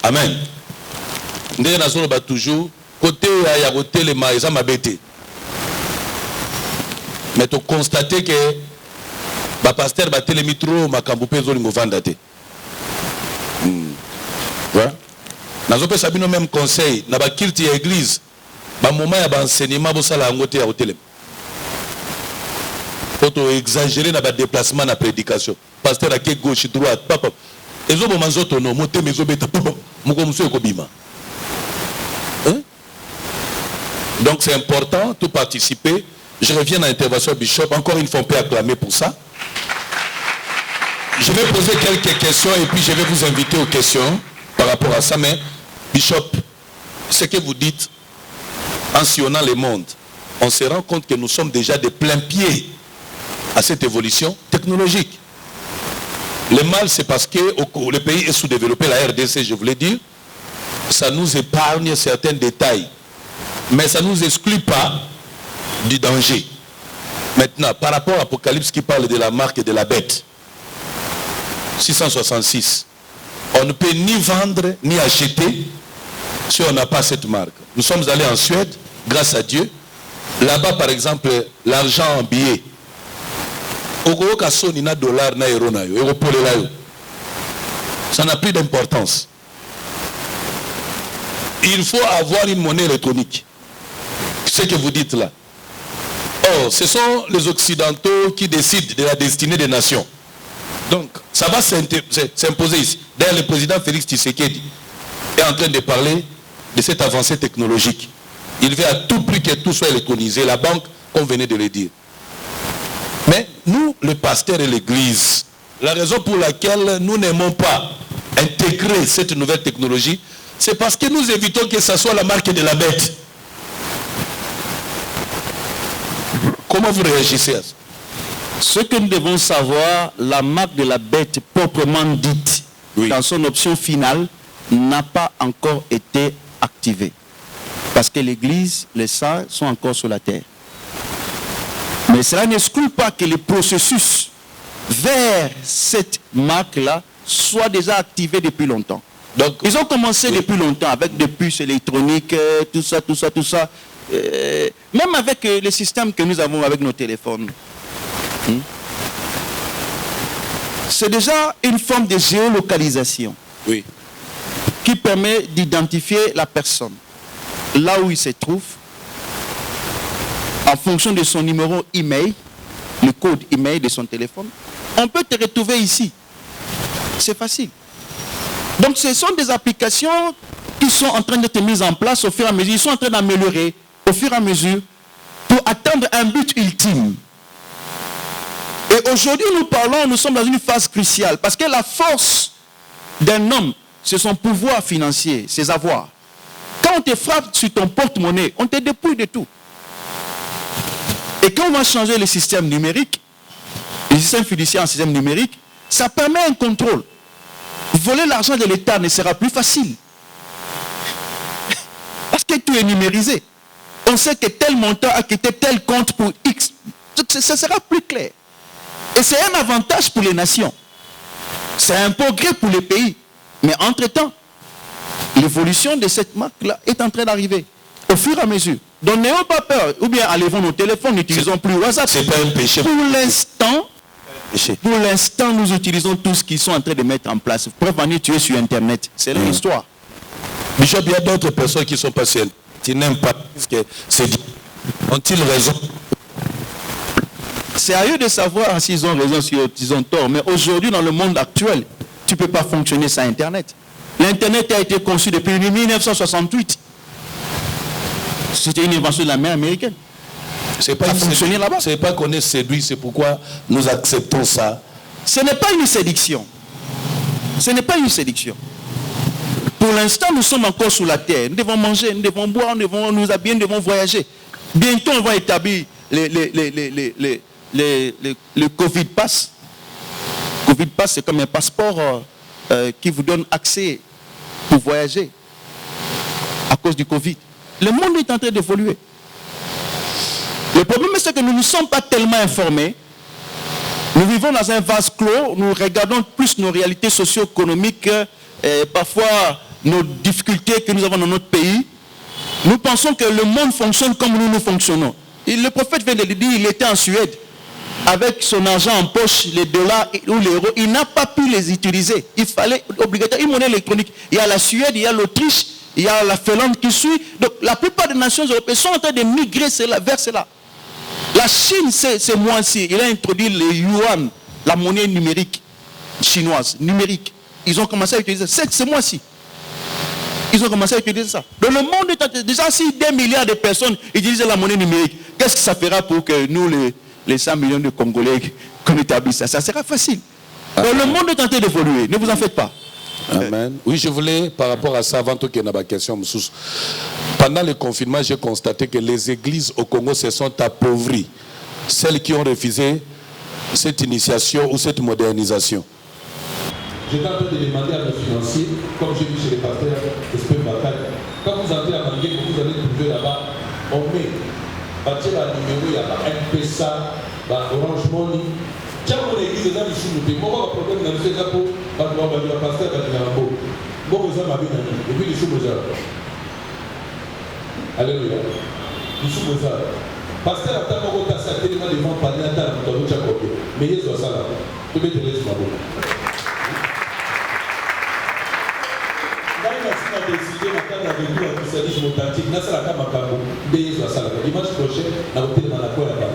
Amen. Nous avons toujours côté à côté les maïs ma bête. Mais tu constates que le pasteur a télé mitro ma camboupé zolingo vandate. Voilà. Nous avons même conseil na ba kilti ya église ba moment ya ba enseignement bo sala ngote ya hôtel. Faut exagérer dans le déplacement dans la prédication. Pasteur à gauche, droite, papa. Et zo bo manzoto no moté mezo beta papa. Moko muso ko bima. Donc c'est important de participer. Je reviens à l'intervention du Bishop. Encore une fois, on peut acclamer pour ça. Je vais poser quelques questions et puis je vais vous inviter aux questions par rapport à ça. Mais Bishop, ce que vous dites, en sillonnant le monde, on se rend compte que nous sommes déjà de plein pied à cette évolution technologique. Le mal, c'est parce que le pays est sous-développé, la RDC, je voulais dire, ça nous épargne certains détails. Mais ça ne nous exclut pas du danger. Maintenant, par rapport à l'Apocalypse qui parle de la marque et de la bête, 666, on ne peut ni vendre ni acheter si on n'a pas cette marque. Nous sommes allés en Suède, grâce à Dieu. Là-bas, par exemple, l'argent en billets. Ça n'a plus d'importance. Il faut avoir une monnaie électronique. Ce que vous dites là. Or, ce sont les Occidentaux qui décident de la destinée des nations. Donc, ça va s'imposer ici. D'ailleurs, le président Félix Tshisekedi est en train de parler de cette avancée technologique. Il veut à tout prix que tout soit électronisé. La banque, comme venait de le dire. Mais nous, le pasteur et l'église, la raison pour laquelle nous n'aimons pas intégrer cette nouvelle technologie, c'est parce que nous évitons que ça soit la marque de la bête. Comment vous réagissez à ça? Ce que nous devons savoir, la marque de la bête proprement dite, oui, dans son option finale, n'a pas encore été activée. Parce que l'Église, les saints sont encore sur la terre. Mais cela n'exclut pas que le processus vers cette marque-là soit déjà activé depuis longtemps. Donc, ils ont commencé depuis longtemps avec des puces électroniques, tout ça. Même avec les systèmes que nous avons avec nos téléphones. C'est déjà une forme de géolocalisation, oui, qui permet d'identifier la personne, là où il se trouve, en fonction de son numéro email, le code email de son téléphone. On peut te retrouver ici. C'est facile. Donc ce sont des applications qui sont en train d'être mises en place au fur et à mesure. Ils sont en train d'améliorer au fur et à mesure pour atteindre un but ultime. Et aujourd'hui, nous sommes dans une phase cruciale parce que la force d'un homme, c'est son pouvoir financier, ses avoirs. Quand on te frappe sur ton porte-monnaie, on te dépouille de tout. Et quand on va changer le système numérique, le système fiduciaire en système numérique, ça permet un contrôle. Voler l'argent de l'État ne sera plus facile. Parce que tout est numérisé. On sait que tel montant a quitté tel compte pour X. Ça sera plus clair. Et c'est un avantage pour les nations. C'est un progrès pour les pays. Mais entre-temps, l'évolution de cette marque-là est en train d'arriver. Au fur et à mesure. Donc n'ayons pas peur. Ou bien enlevons nos téléphones, n'utilisons plus WhatsApp. C'est pas un péché. Pour l'instant, nous utilisons tout ce qu'ils sont en train de mettre en place. Preuve en est, tu es sur Internet. C'est leur histoire. Bishop, il y a d'autres personnes qui sont passées. Qui n'aiment pas ce que c'est dit. Ont-ils raison? C'est à eux de savoir s'ils ont raison, s'ils ont tort. Mais aujourd'hui, dans le monde actuel, tu ne peux pas fonctionner sans Internet. L'Internet a été conçu depuis 1968. C'était une invention de la mer américaine. C'est pas fonctionner là-bas. C'est pas qu'on est séduit, c'est pourquoi nous acceptons ça. Ce n'est pas une séduction. Ce n'est pas une séduction. Pour l'instant, nous sommes encore sous la terre. Nous devons manger, nous devons boire, nous devons nous habiller, nous devons voyager. Bientôt, on va établir le Covid Pass. Covid Pass, c'est comme un passeport qui vous donne accès pour voyager à cause du Covid. Le monde est en train d'évoluer. Le problème, c'est que nous ne sommes pas tellement informés. Nous vivons dans un vase clos. Nous regardons plus nos réalités socio-économiques, parfois nos difficultés que nous avons dans notre pays, nous pensons que le monde fonctionne comme nous fonctionnons. Et le prophète vient de le dire, il était en Suède, avec son argent en poche, les dollars ou les euros, il n'a pas pu les utiliser. Il fallait obligatoirement une monnaie électronique. Il y a la Suède, il y a l'Autriche, il y a la Finlande qui suit. Donc la plupart des nations européennes sont en train de migrer vers cela. La Chine, c'est mois-ci, il a introduit le yuan, la monnaie numérique chinoise, numérique. Ils ont commencé à utiliser ça. C'est mois-ci. Ils ont commencé à utiliser ça. Dans le monde, déjà si 2 milliards de personnes utilisent la monnaie numérique, qu'est-ce que ça fera pour que nous, les 100 millions de Congolais, qu'on établisse ça? Ça sera facile. Donc le monde est en train d'évoluer. Ne vous en faites pas. Amen. Oui, je voulais, par rapport à ça, avant tout qu'il y ait une question, pendant le confinement, j'ai constaté que les églises au Congo se sont appauvries. Celles qui ont refusé cette initiation ou cette modernisation. J'étais en train de demander à nos financiers, comme j'ai vu chez les pasteurs, Esprit Bakal, quand vous entrez à Mangué, vous allez trouver là-bas, on met, bâtir un numéro, il y a M-Pesa, Orange Money. Tiens, mon église, les amis, sous le pays. Moi, le problème, dans le fait, c'est pour le pasteur, il y a un beau. Moi, vous avez ma vie, et puis les sous-mesures. Alléluia. Les sous-mesures. Pasteur, attends, mon gars, ça a tellement de ventes, pas de temps, dans le Tchako. Mais il y a ça là. Tu mets tes laisses, ma boue. On a décidé maintenant avec nous un christianisme authentique. Nous avons la Makambo, Bézou à Salaka. Dimanche prochain, nous avons été dans la cour là-bas.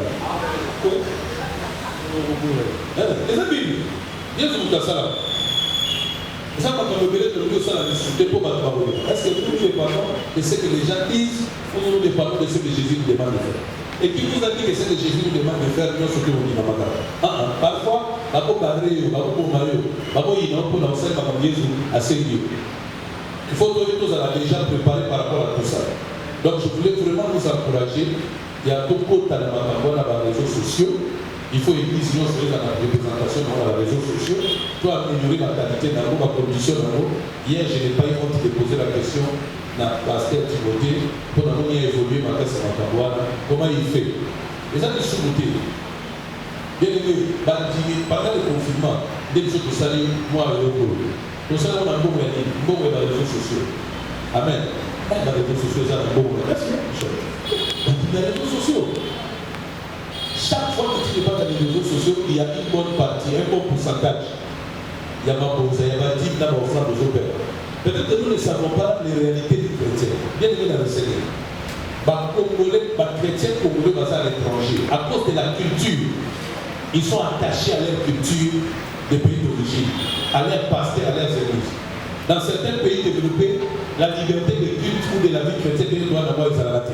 Les amis, bien sûr, nous avons ça là. Nous avons fait de ça là, pour battre. Est-ce que nous nous dépendons de ce que les gens disent ou nous nous dépendons de ce que Jésus nous demande de faire? Et qui vous a dit que ce que Jésus nous demande de faire, nous sommes tous les gens. Parfois, Babo Barré, Babo Mario, Babo Ino, pour nous faire comme Jésus à Seigneur. Il faut que nous allons déjà préparer par rapport à tout ça. Donc je voulais vraiment vous encourager. Il y a tout le temps dans les réseaux sociaux. Il faut église nous sur la représentation dans les réseaux sociaux. Pour améliorer la qualité dans la condition. Hier, je n'ai pas eu honte de poser la question à Pasteur Timothée pour nous évoluer ma classe à comment il fait. Les gens qui sont montés. Bien aimé, pendant le confinement, dès que je suis allé, moi, nous sommes dans les réseaux sociaux. Amen. Dans les réseaux sociaux, dans les réseaux sociaux. Chaque fois que tu n'es pas dans les réseaux sociaux, il y a une bonne partie, un bon pourcentage. Il y a ma pause, il y a ma dîme, il y a ma offrande aux opères. Peut-être que nous ne savons pas les réalités du chrétien. Bien aimé dans le Seigneur. Les chrétiens congolais basés à l'étranger, à cause de la culture, ils sont attachés à leur culture des pays d'origine, à leurs pasteurs, à leurs églises. Dans certains pays développés, la liberté de culte ou de la vie chrétienne doit avoir une salade.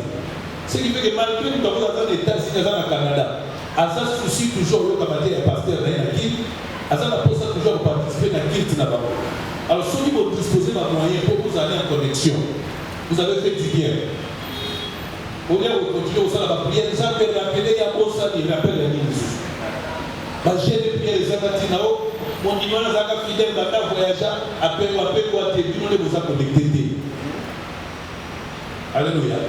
Ce qui fait que malgré que nous avons dans les États-Unis, dans le Canada, à ça souci toujours le camarade et pasteur dans la guilde, à ça la pose toujours participer dans la guilde là-bas. Alors, si vous disposez d'un moyen pour vous aller en connexion, vous avez fait du bien. Au lieu de continuer au sein de la prière, les gens peuvent rappeler, il y a beau ça, ils rappellent la ligne. J'ai des prières, les Agatinaos, mon dimanche, les Agatinaos fidèles, dans voyager, appelle quoi, t'es venu, on vous a connecté. Alléluia.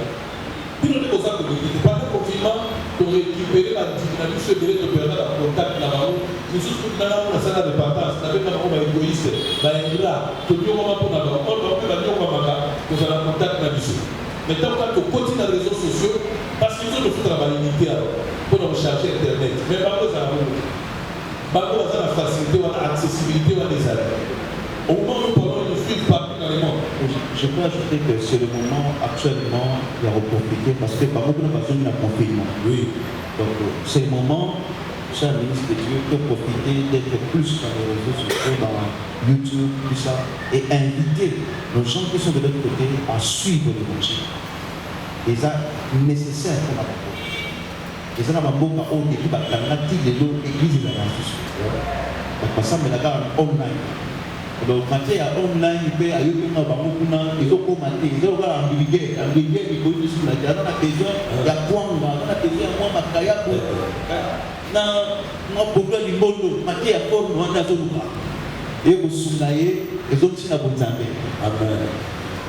Puis on est aux actes de l'Église. Pendant le confinement, pour récupérer la dynamique de l'opérateur dans le contact là-bas, nous sommes dans la salle de partage, nous avons un égoïste, là, tout le monde pour la on doit faire la pour faire le contact là-dessus. Maintenant, quand on continue dans les réseaux sociaux, parce qu'ils ont le foot à la validité pour nous recharger Internet. Mais pas besoin de la facilité, de l'accessibilité, de des arrêts. Au moment où nous parlons de suite partout dans le monde. Je peux ajouter que c'est le moment actuellement de profiter parce que par beaucoup de personnes ont confinement. Oui. Donc c'est le moment, cher ministre de Dieu, de profiter d'être plus dans les réseaux sociaux, dans YouTube, tout ça, et inviter les gens qui sont de l'autre côté à suivre l'évangile. Et ça, nécessaire pour la parole. Et ça, on a beaucoup de l'église de la nation. Parce que ça, mais la garde online. Donc, matière online, il peut aller dans le il faut mater, il faut avoir un billet, il faut sur la terre, on a besoin, il y a quoi, on a besoin, moi, ma kaya, dans mon problème du monde, matière forme, on a besoin. Et vous souvenez, les autres, c'est la bonne santé. Amen.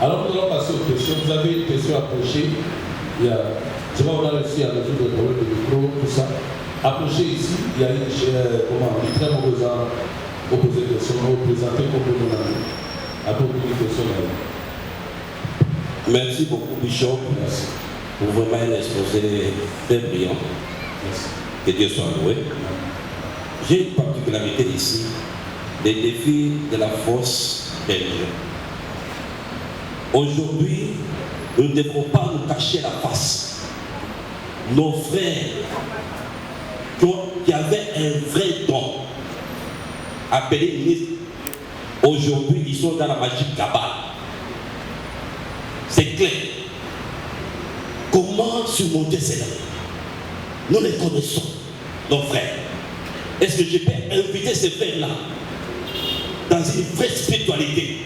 Alors, nous allons passer aux questions. Vous avez une question approchée. Il y a, je vois, on a réussi à résoudre le problème de micro, tout ça. Approché ici, il y a une très mauvaise opposé de son nom, présenté comme nous l'avons. À propos de question. Merci beaucoup, Bishop, pour vraiment un exposé très brillant. Que Dieu soit loué. J'ai une particularité ici, les défis de la fausse religion. Aujourd'hui, nous ne devons pas nous cacher la face. Nos frères qui avaient un vrai don, appelés ministres, aujourd'hui ils sont dans la magie cabale. C'est clair. Comment surmonter cela? Nous les connaissons, nos frères. Est-ce que je peux inviter ces frères-là dans une vraie spiritualité?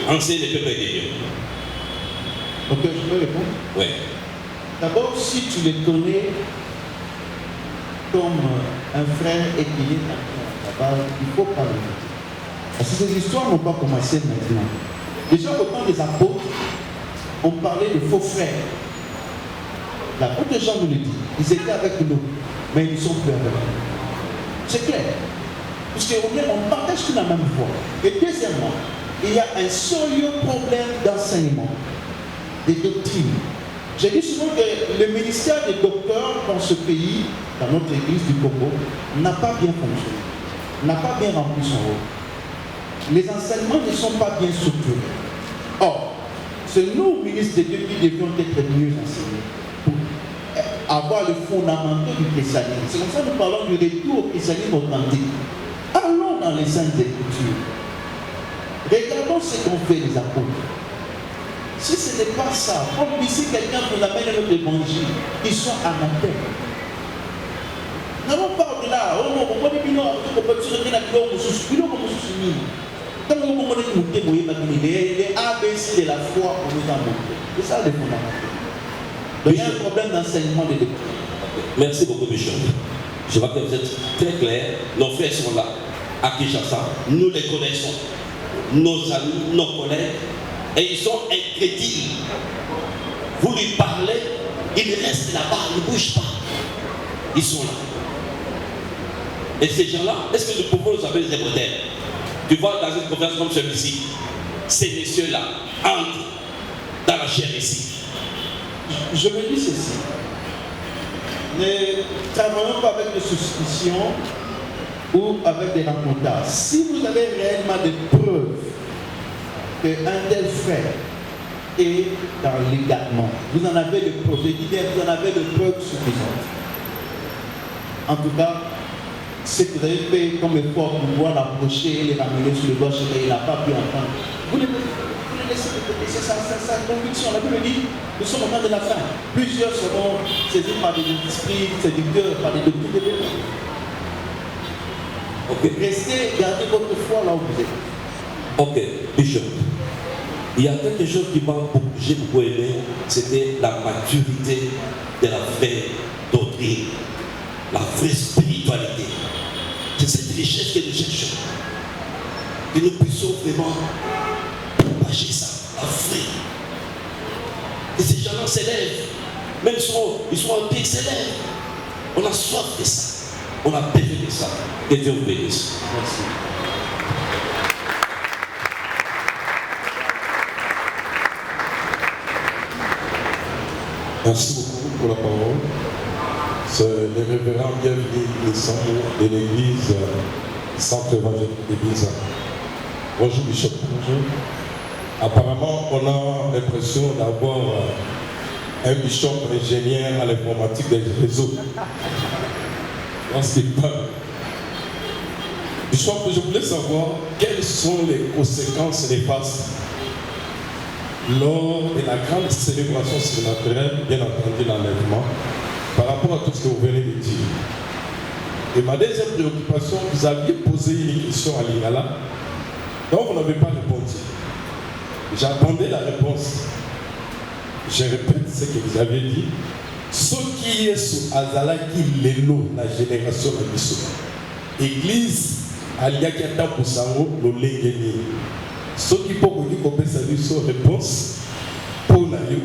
Enseigner le peuple de Dieu. Ok, je peux répondre? Oui. D'abord, si tu les connais comme un frère et qu'il est là-bas, il faut pas le dire. Parce que ces histoires n'ont pas commencé maintenant. Déjà, au temps des apôtres, on parlait de faux frères. L'apôtre Jean nous le dit. Ils étaient avec nous, mais ils ne sont plus avec nous. C'est clair. Parce qu'on partage toute la même foi. Et deuxièmement, il y a un sérieux problème d'enseignement, des doctrines. J'ai dit souvent que le ministère des docteurs dans ce pays, dans notre église du Congo, n'a pas bien fonctionné, n'a pas bien rempli son rôle. Les enseignements ne sont pas bien structurés. Or, c'est nous, ministres de Dieu, qui devions être mieux enseignés pour avoir le fondamentaux du christianisme. C'est comme ça que nous parlons du retour au christianisme authentique. Allons dans les saintes écritures. Regardons ce qu'ont fait les apôtres. Si ce n'est pas ça, comme ici quelqu'un nous amène à notre évangile, ils sont anathèmes. N'allons pas au-delà. Oh non, on peut dire que on peut se retrouver dans le monde. Quand vous comprenez les ABC de la foi, on nous a montré. C'est ça le fondamental. Donc il y a un problème d'enseignement des doctrines. Merci beaucoup, Bishop. Je vois que vous êtes très clair. Nos frères sont là, à Kinshasa. Nous les connaissons. Nos amis, nos collègues. Et ils sont incrédules. Vous lui parlez, ils restent là-bas, ils ne bougent pas. Ils sont là. Et ces gens-là, est-ce que nous pouvons nous appeler des modèles? Tu vois, dans une conférence comme celui-ci, ces messieurs-là entrent dans la chair ici. Je me dis ceci. Ne travaillons pas avec des suspicions ou avec des racontages. Si vous avez réellement des preuves qu'un tel frère est dans l'égarement, vous en avez des preuves, vous en avez des preuves suffisantes. En tout cas, ce que vous avez fait comme effort pour pouvoir l'approcher et les ramener sur le doigt, il n'a pas pu entendre. Vous les laissez de côté, c'est sa conviction. La Bible dit, nous sommes au temps de la fin. Plusieurs seront saisis par des esprits séducteurs, par des doctrines de Dieu. Ok. Restez, gardez votre foi là où vous êtes. Ok, Bishop. Il y a quelque chose qui m'a j'ai beaucoup aimé, c'était la maturité de la vraie doctrine, la vraie spiritualité. C'est cette richesse que nous cherchons. Que nous puissions vraiment propager ça, la vraie. Et ces gens-là s'élèvent, même ils sont en paix, ils s'élèvent. On a soif de ça, on a besoin de ça. Que Dieu vous bénisse. Merci. Merci beaucoup pour la parole. C'est le révérend bienvenu de l'église Centre évangélique de Binza. Bonjour Bishop. Bonjour. Apparemment, on a l'impression d'avoir un bishop ingénieur à l'informatique des réseaux. C'est pas. Bishop, je voulais savoir quelles sont les conséquences néfastes lors de la grande célébration surnaturelle, bien entendu l'enlèvement, par rapport à tout ce que vous venez de dire. Et ma deuxième préoccupation, vous aviez posé une question à Lingala, donc vous n'avez pas répondu. J'attendais la réponse. Je répète ce que vous avez dit. Ce qui est sous Azalaki Lelo, la génération de Bissou. Église, Aliakata Poussango, Lolengeni. Ce qui peut vous dire qu'on peut saluer sur réponse pour la Leo.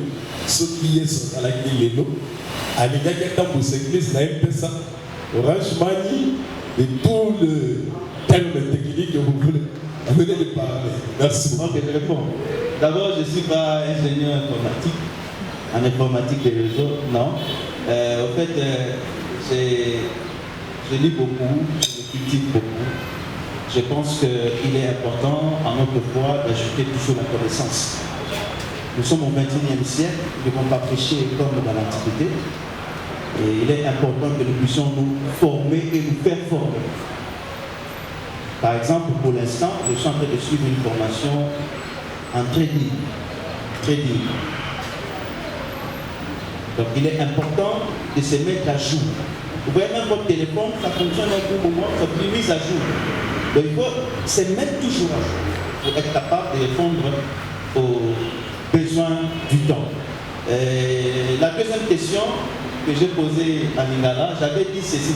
Ce qui est sous Azalaki Lelo, Aliakata Poussango, Église, la MPSA, Orange Mani, et tout le terme technique que vous venez de parler. Merci. Ok, je réponds. D'abord, je ne suis pas ingénieur informatique, en informatique des réseaux, non. En fait, je lis beaucoup, je cultive beaucoup. Je pense qu'il est important, à notre foi, d'ajouter toujours la connaissance. Nous sommes au XXIe siècle, nous ne devons pas prêcher comme dans l'Antiquité. Et il est important que nous puissions nous former et nous faire former. Par exemple, pour l'instant, je suis en train de suivre une formation en trading. Donc il est important de se mettre à jour. Vous voyez même votre téléphone, ça fonctionne un bon moment, ça peut mise à jour. Donc il faut se mettre toujours à jour pour être capable de répondre aux besoins du temps. La deuxième question que j'ai posée à Lingala, j'avais dit ceci.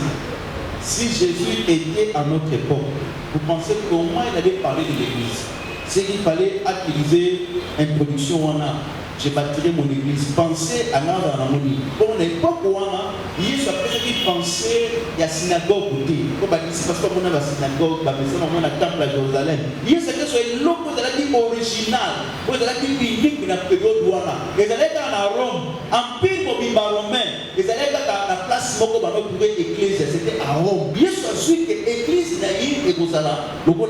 Si Jésus était à notre époque, vous pensez comment il allait parler de l'Église? C'est qu'il fallait utiliser introduction en a. Je bâtirai mon église. Pensez à l'harmonie. Pour l'époque où on a, il y a ce penser il y a synagogue côté. Comme ici, parce qu'on a la synagogue, on a le temple à Jérusalem. Il y a ce que soit l'eau que vous dit original, vous avez dit unique dans la période où on a. Ils allaient dans Rome, en pile pour les romain. Ils allaient dans la place où on a trouvé l'église. C'était à Rome. Il y a ensuite que l'église naïve et vous allez. Le bon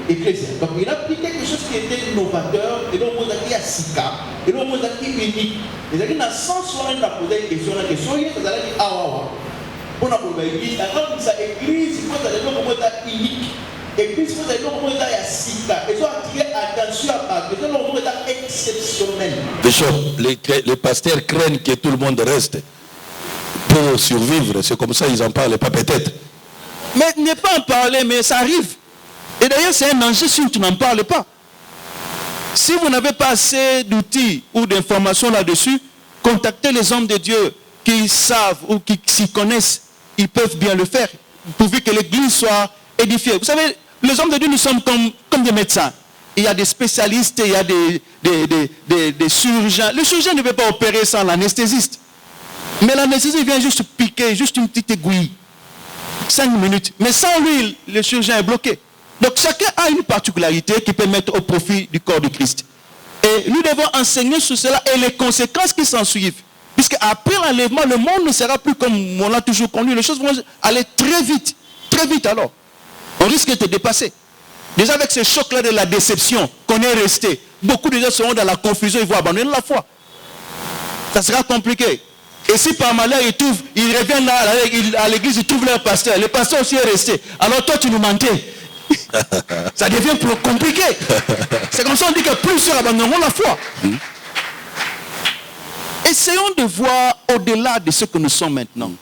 ecclésia. Donc il a pris quelque chose qui était novateur, et donc vous avez à Sika, et donc vous avez unique. Et donc dans le sens où on a posé une question, il y a des gens qui pour l'église, alors ça église, il faut aller dans le monde unique. Église, il faut aller dans le monde à Sika. Et ça attirer attention à part, parce que le monde est exceptionnel. Bishop, les pasteurs craignent que tout le monde reste pour survivre. C'est comme ça ils en parlent pas peut-être. Mais ne pas en parler, mais ça arrive. Et d'ailleurs, c'est un enjeu si tu n'en parles pas. Si vous n'avez pas assez d'outils ou d'informations là-dessus, contactez les hommes de Dieu qui savent ou qui s'y connaissent. Ils peuvent bien le faire, pourvu que l'église soit édifiée. Vous savez, les hommes de Dieu, nous sommes comme des médecins. Il y a des spécialistes, il y a des chirurgiens. Le chirurgien ne peut pas opérer sans l'anesthésiste. Mais l'anesthésiste vient juste piquer, juste une petite aiguille. 5 minutes. Mais sans lui, le chirurgien est bloqué. Donc chacun a une particularité qui peut mettre au profit du corps de Christ. Et nous devons enseigner sur cela et les conséquences qui s'en suivent. Puisque après l'enlèvement, le monde ne sera plus comme on l'a toujours connu. Les choses vont aller très vite alors. On risque de te dépasser. Déjà avec ce choc-là de la déception qu'on est resté, beaucoup de gens seront dans la confusion, ils vont abandonner la foi. Ça sera compliqué. Et si par malheur ils reviennent là à l'église, ils trouvent leur pasteur. Le pasteur aussi est resté. Alors toi tu nous mentais. Ça devient plus compliqué. C'est comme ça qu'on dit que plusieurs abandonneront la foi. Essayons de voir au-delà de ce que nous sommes maintenant.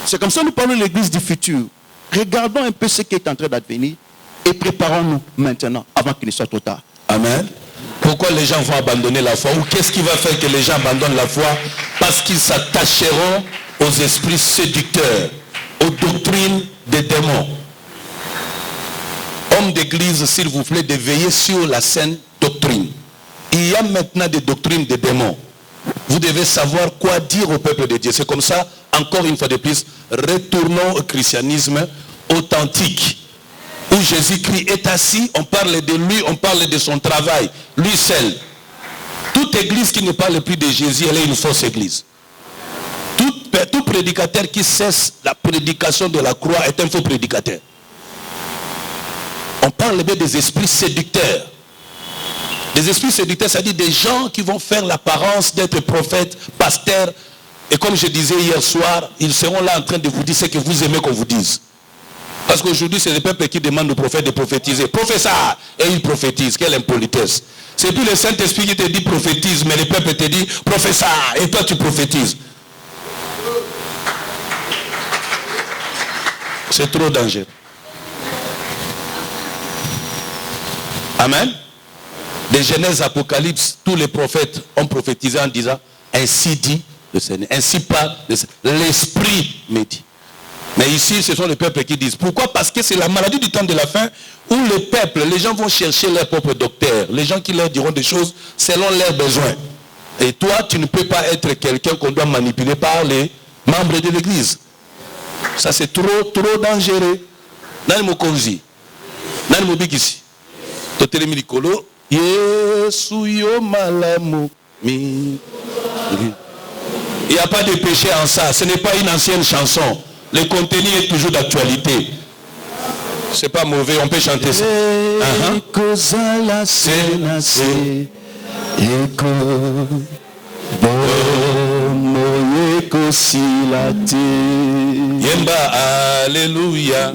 C'est comme ça que nous parlons de l'église du futur. Regardons un peu ce qui est en train d'advenir et préparons-nous maintenant avant qu'il ne soit trop tard. Amen. Pourquoi les gens vont abandonner la foi? Ou qu'est-ce qui va faire que les gens abandonnent la foi? Parce qu'ils s'attacheront aux esprits séducteurs, aux doctrines des démons. Hommes d'église, s'il vous plaît, de veiller sur la saine doctrine. Il y a maintenant des doctrines des démons. Vous devez savoir quoi dire au peuple de Dieu. C'est comme ça, encore une fois de plus, retournons au christianisme authentique. Où Jésus-Christ est assis, on parle de lui, on parle de son travail, lui seul. Toute église qui ne parle plus de Jésus, elle est une fausse église. Tout prédicateur qui cesse la prédication de la croix est un faux prédicateur. On parle bien des esprits séducteurs. Des esprits séducteurs, c'est-à-dire des gens qui vont faire l'apparence d'être prophètes, pasteurs. Et comme je disais hier soir, ils seront là en train de vous dire ce que vous aimez qu'on vous dise. Parce qu'aujourd'hui, c'est le peuple qui demande au prophète de prophétiser. Professeur, et il prophétise. Quelle impolitesse. C'est plus le Saint-Esprit qui te dit prophétise, mais le peuple te dit professeur, et toi tu prophétises. C'est trop dangereux. Amen. De Genèse, Apocalypse, tous les prophètes ont prophétisé en disant ainsi dit le Seigneur. Ainsi parle l'Esprit me dit. Mais ici, ce sont les peuples qui disent. Pourquoi? Parce que c'est la maladie du temps de la fin où le peuple, les gens vont chercher leur propre docteur. Les gens qui leur diront des choses selon leurs besoins. Et toi, tu ne peux pas être quelqu'un qu'on doit manipuler par les membres de l'église. Ça, c'est trop dangereux. Dans le Mokonzi, dans le Mobikisi. Totelemi likolo. Yesu yo malamu mi. Il n'y a pas de péché en ça. Ce n'est pas une ancienne chanson. Le contenu est toujours d'actualité. C'est pas mauvais, on peut chanter ça. Yemba, alléluia.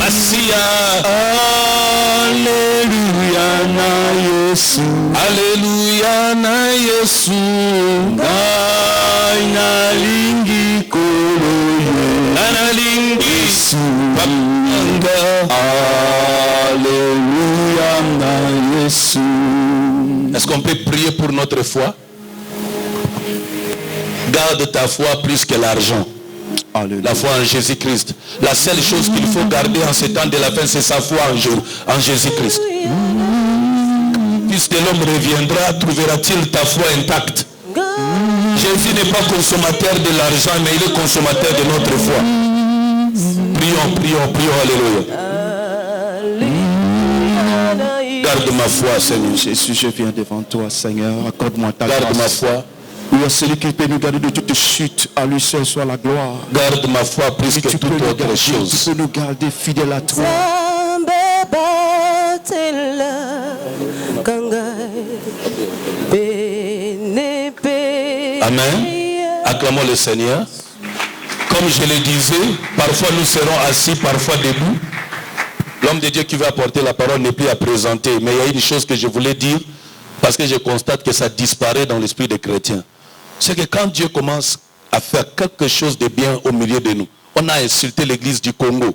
Asia. Alléluia na Yesu. Alléluia na Yesu. Na lingi koloye. Na lingi papanga. Alléluia na Yesu. Est-ce qu'on peut prier pour notre foi? Garde ta foi plus que l'argent. La foi en Jésus-Christ. La seule chose qu'il faut garder en ce temps de la fin, c'est sa foi en Jésus-Christ. Puisque l'homme reviendra, trouvera-t-il ta foi intacte? Jésus n'est pas consommateur de l'argent, mais il est consommateur de notre foi. Prions, prions, prions, alléluia. Garde ma foi, Seigneur. Jésus, je viens devant toi, Seigneur. Accorde-moi ta grâce. Garde ma foi. Oui, celui qui peut nous garder de toute chute, à lui seul soit la gloire. Garde ma foi plus que toute autre chose. Tu peux nous garder fidèles à toi. Amen. Acclamons le Seigneur. Comme je le disais, parfois nous serons assis, parfois debout. L'homme de Dieu qui veut apporter la parole n'est plus à présenter. Mais il y a une chose que je voulais dire, parce que je constate que ça disparaît dans l'esprit des chrétiens. C'est que quand Dieu commence à faire quelque chose de bien au milieu de nous, on a insulté l'église du Congo.